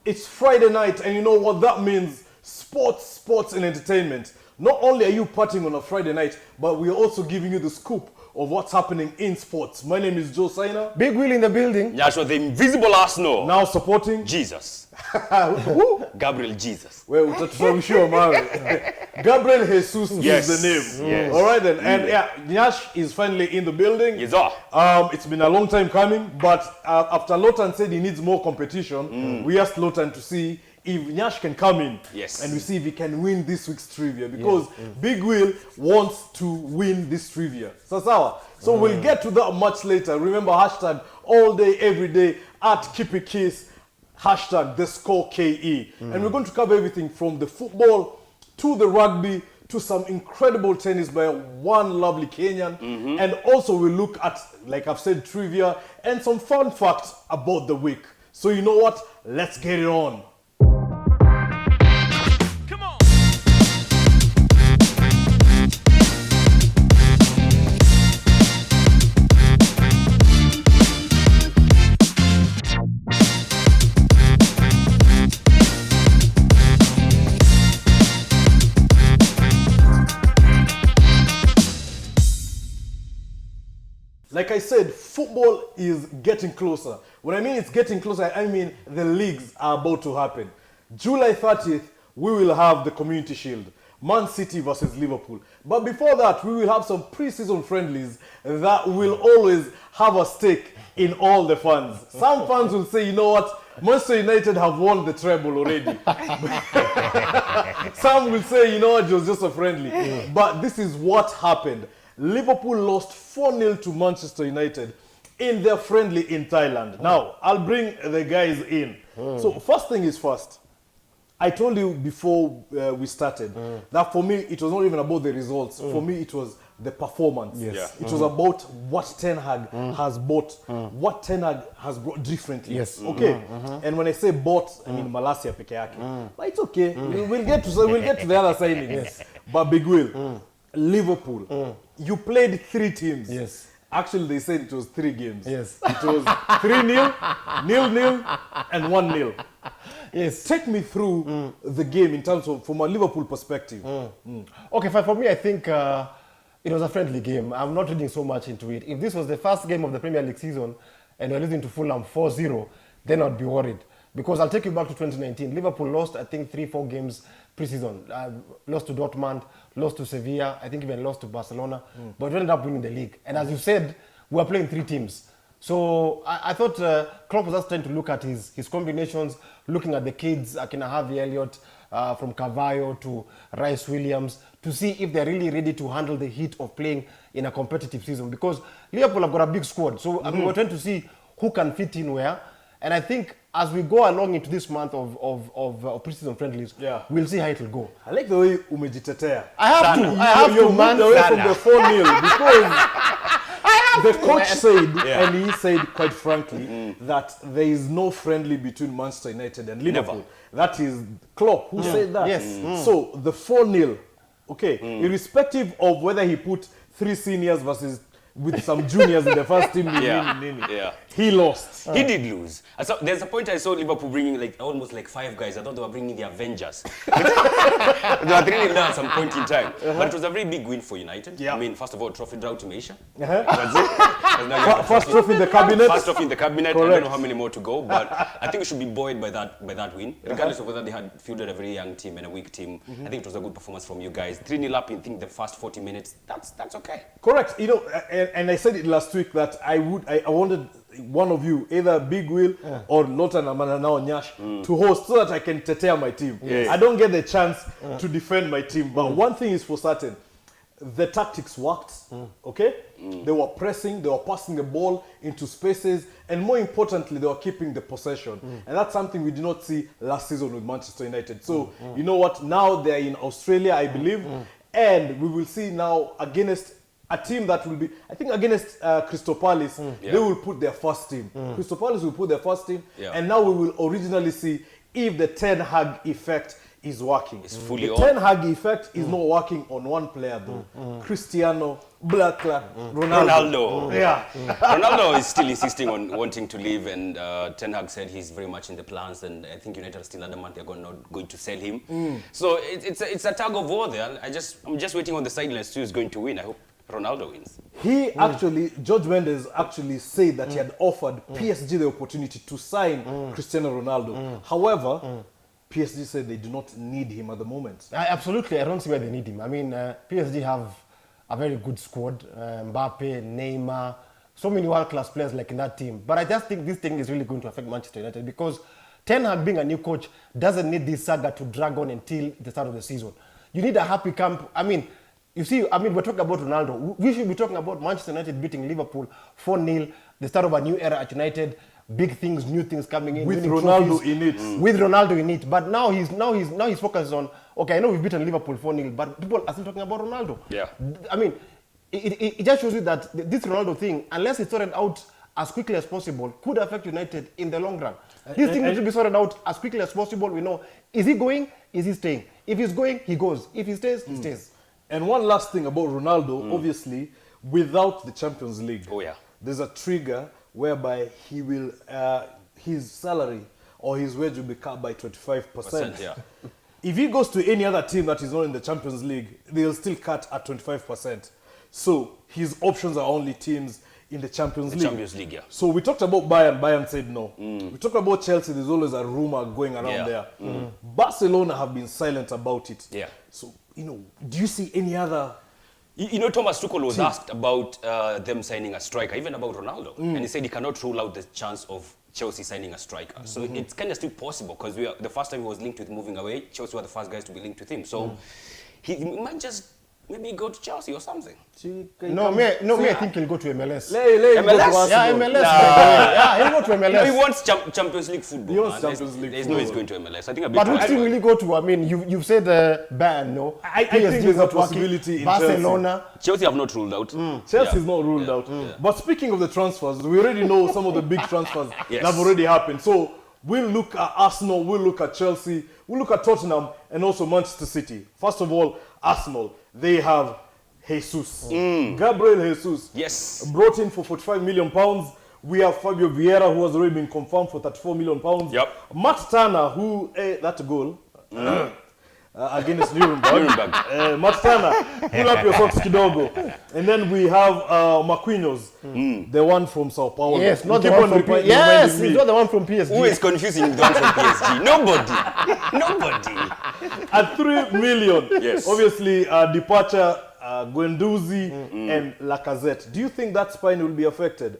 It's Friday night, and you know what that means? Sports, and entertainment. Not only are you partying on a Friday night, but we're also giving you the scoop of what's happening in sports. My name is Joe Saina. Big Will in the building. Yashua, the invisible Arsenal. Now supporting Jesus. Gabriel Jesus. Well, sure, Gabriel Jesus is the name. Yes. All right then. And yeah, Nyash is finally in the building. Yes, sir. It's been a long time coming, but after Lotan said he needs more competition, we asked Lotan to see if Nyash can come in. Yes. And we see if he can win this week's trivia, because Big Will wants to win this trivia. So we'll get to that much later. Remember, hashtag all day, every day at KeepItKiss. Hashtag the score KE. And we're going to cover everything from the football to the rugby to some incredible tennis by one lovely Kenyan. And also we'll look at, like I've said, trivia and some fun facts about the week. So you know what? Let's get it on. Like I said, football is getting closer. When I mean it's getting closer, I mean the leagues are about to happen. July 30th, we will have the Community Shield. Man City versus Liverpool. But before that, we will have some pre-season friendlies that will always have a stake in all the fans. Some fans will say, you know what? Manchester United have won the treble already. Some will say, you know what, it was just a friendly. But this is what happened. Liverpool lost 4-0 to Manchester United in their friendly in Thailand. Now, I'll bring the guys in. So, first thing is first. I told you before we started that for me, it was not even about the results. For me, it was the performance. Yes. Yeah. It was about what Ten Hag has bought, what Ten Hag has brought differently. Yes. Okay. And when I say bought, I mean Malasia peke yake. But it's okay. We'll get to the other signings. Yes. But Big Will, Liverpool, you played 3 teams. Yes. Actually, they said it was 3 games. Yes. It was 3-0, 0-0, and 1-0. Yes. Take me through the game in terms of, from a Liverpool perspective. Okay, for me, I think it was a friendly game. I'm not reading so much into it. If this was the first game of the Premier League season and we're losing to Fulham 4-0, then I'd be worried. Because I'll take you back to 2019. Liverpool lost, I think, 3-4 games pre-season. Lost to Dortmund, lost to Sevilla, I think even lost to Barcelona. But we ended up winning the league. And as you said, we were playing 3 teams. So I thought Klopp was just trying to look at his combinations, looking at the kids, Akina Harvey Elliott, from Carvalho to Rice Williams, to see if they're really ready to handle the heat of playing in a competitive season. Because Liverpool have got a big squad. So I mean, we're trying to see who can fit in where. And I think as we go along into this month of pre-season friendlies, we'll see how it will go. I like the way umejitetea. I have to moved away from the 4-0 because the coach said, and he said quite frankly, that there is no friendly between Manchester United and Liverpool. Never. That is Klopp who said that. Yes. So the 4-0, okay, irrespective of whether he put 3 seniors versus with some juniors in the first team, he lost. He did lose. There's a point I saw Liverpool bringing like almost like 5 guys. I thought they were bringing the Avengers. They were 3-0 down at some point in time. But it was a very big win for United. I mean, first of all, trophy drought to Malaysia. That's it. First trophy in the cabinet. First trophy in the cabinet. Correct. I don't know how many more to go, but I think we should be buoyed by that win, regardless of whether they had fielded a very young team and a weak team. I think it was a good performance from you guys. 3-0 up in the first 40 minutes. That's okay. Correct. You know, and I said it last week that I wanted one of you, either Big Will or Lotan Amana now Nyash, to host so that I can tetea my team. Yes. I don't get the chance to defend my team. But one thing is for certain, the tactics worked, okay? They were pressing, they were passing the ball into spaces, and more importantly, they were keeping the possession. And that's something we did not see last season with Manchester United. So, you know what? Now they're in Australia, I believe, and we will see now against a team that will be, I think against Crystal Palace, they will put their first team. Crystal Palace will put their first team, and now we will originally see if the Ten Hag effect is working. It's fully the on. Ten Hag effect is not working on one player though. Cristiano Ronaldo. Yeah. Ronaldo is still insisting on wanting to leave, and Ten Hag said he's very much in the plans, and I think United are still adamant they're not going to sell him. So it's a tug of war there. I'm just waiting on the sidelines to who's going to win. I hope Ronaldo wins. He actually, George Mendes actually said that he had offered PSG the opportunity to sign Cristiano Ronaldo. However, PSG said they do not need him at the moment. Absolutely, I don't see why they need him. I mean, PSG have a very good squad. Mbappe, Neymar, so many world-class players like in that team. But I just think this thing is really going to affect Manchester United because Ten Hag being a new coach doesn't need this saga to drag on until the start of the season. You need a happy camp. I mean, you see, we're talking about Ronaldo. We should be talking about Manchester United beating Liverpool 4-0, the start of a new era at United. Big things, new things coming in. With Ronaldo in it. With Ronaldo in it. But now his focus is on, okay, I know we've beaten Liverpool 4-0, but people are still talking about Ronaldo. Yeah. I mean, it just shows you that this Ronaldo thing, unless it's sorted out as quickly as possible, could affect United in the long run. This thing needs to be sorted out as quickly as possible. We know, is he going? Is he staying? If he's going, he goes. If he stays, he stays. And one last thing about Ronaldo, obviously, without the Champions League, there's a trigger whereby he will, his salary or his wage will be cut by 25%. Yeah. If he goes to any other team that is not in the Champions League, they'll still cut at 25%. So his options are only teams in the Champions League. Champions League, yeah. So we talked about Bayern. Bayern said no. We talked about Chelsea. There's always a rumor going around there. Barcelona have been silent about it. Yeah. So, do you see any other... Thomas Tuchel was asked about them signing a striker, even about Ronaldo. And he said he cannot rule out the chance of Chelsea signing a striker. So it's kind of still possible because the first time he was linked with moving away, Chelsea were the first guys to be linked with him. So he might just maybe go to Chelsea or something. I think he'll go to MLS. MLS? Yeah, MLS. Yeah, he'll go to MLS. He wants Champions League football. He wants Champions League There's no he's going to MLS. I think but which team will he go to? I mean, you've said Bayern, no? I think there's a possibility in Barcelona. Chelsea have not ruled out. Chelsea is not ruled out. But speaking of the transfers, we already know some of the big transfers that have already happened. So we'll look at Arsenal, we'll look at Chelsea, we'll look at Tottenham and also Manchester City. First of all, Arsenal. They have Jesus. Gabriel Jesus. Yes. Brought in for £45 million. We have Fabio Vieira, who has already been confirmed for £34 million. Yep. Matt Turner, who, that's a goal. Against Nuremberg. Matt Turner, pull up your socks, kidogo. And then we have Marquinhos, the one from Sao Paulo. Yes, not the one from PSG. Yes, he's not the one from PSG. Who is confusing the one from PSG? Nobody. At 3 million. Yes. Obviously, departure, Guendouzi and Lacazette. Do you think that spine will be affected?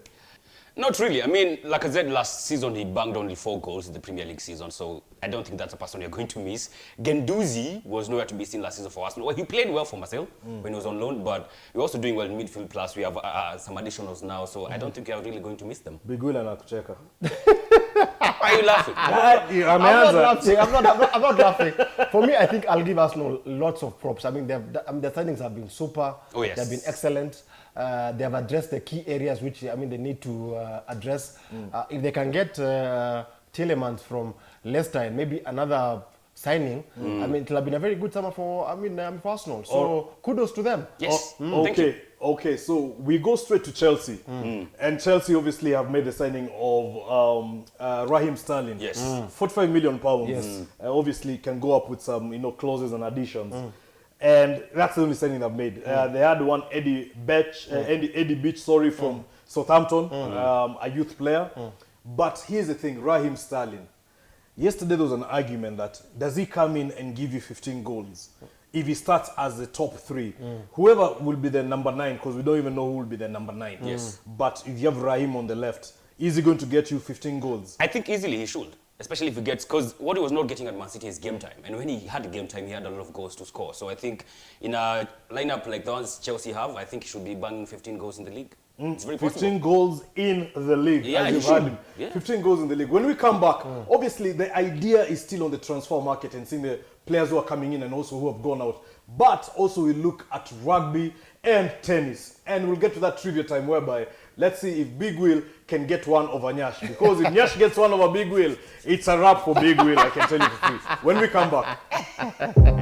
Not really. I mean, like I said, last season he banged only 4 goals in the Premier League season, so I don't think that's a person you're going to miss. Guendouzi was nowhere to be seen last season for Arsenal. Well, he played well for Marseille when he was on loan, but we're also doing well in midfield. Plus, we have some additionals now, so I don't think you're really going to miss them. Big Will and Akucheka. Why are you laughing? I'm not laughing. For me, I think I'll give Arsenal lots of props. I mean, their signings have been super. Oh, yes. They've been excellent. They have addressed the key areas which they need to address. If they can get Tielemans from Leicester and maybe another signing, I mean, it will have been a very good summer for for Arsenal. So kudos to them. Yes. Thank you. Okay, so we go straight to Chelsea. And Chelsea obviously have made the signing of Raheem Sterling. Yes. £45 million. Yes. Obviously can go up with some clauses and additions. And that's the only signing they've made. They had one Eddie Beach, from Southampton, a youth player. But here's the thing, Raheem Sterling. Yesterday there was an argument that does he come in and give you 15 goals if he starts as the top 3? Whoever will be the number 9, because we don't even know who will be the number 9. Yes. But if you have Raheem on the left, is he going to get you 15 goals? I think easily he should. Especially if he gets, because what he was not getting at Man City is game time. And when he had game time, he had a lot of goals to score. So I think in a lineup like the ones Chelsea have, I think he should be banging 15 goals in the league. It's very possible. 15 goals in the league. Yeah, as he you've had should. him. Yeah. 15 goals in the league. When we come back, obviously the idea is still on the transfer market and seeing the players who are coming in and also who have gone out. But also we look at rugby and tennis. And we'll get to that trivia time whereby let's see if Big Will can get one over Nyash. Because if Nyash gets one over Big Will, it's a wrap for Big Will, I can tell you for free. When we come back. Bye.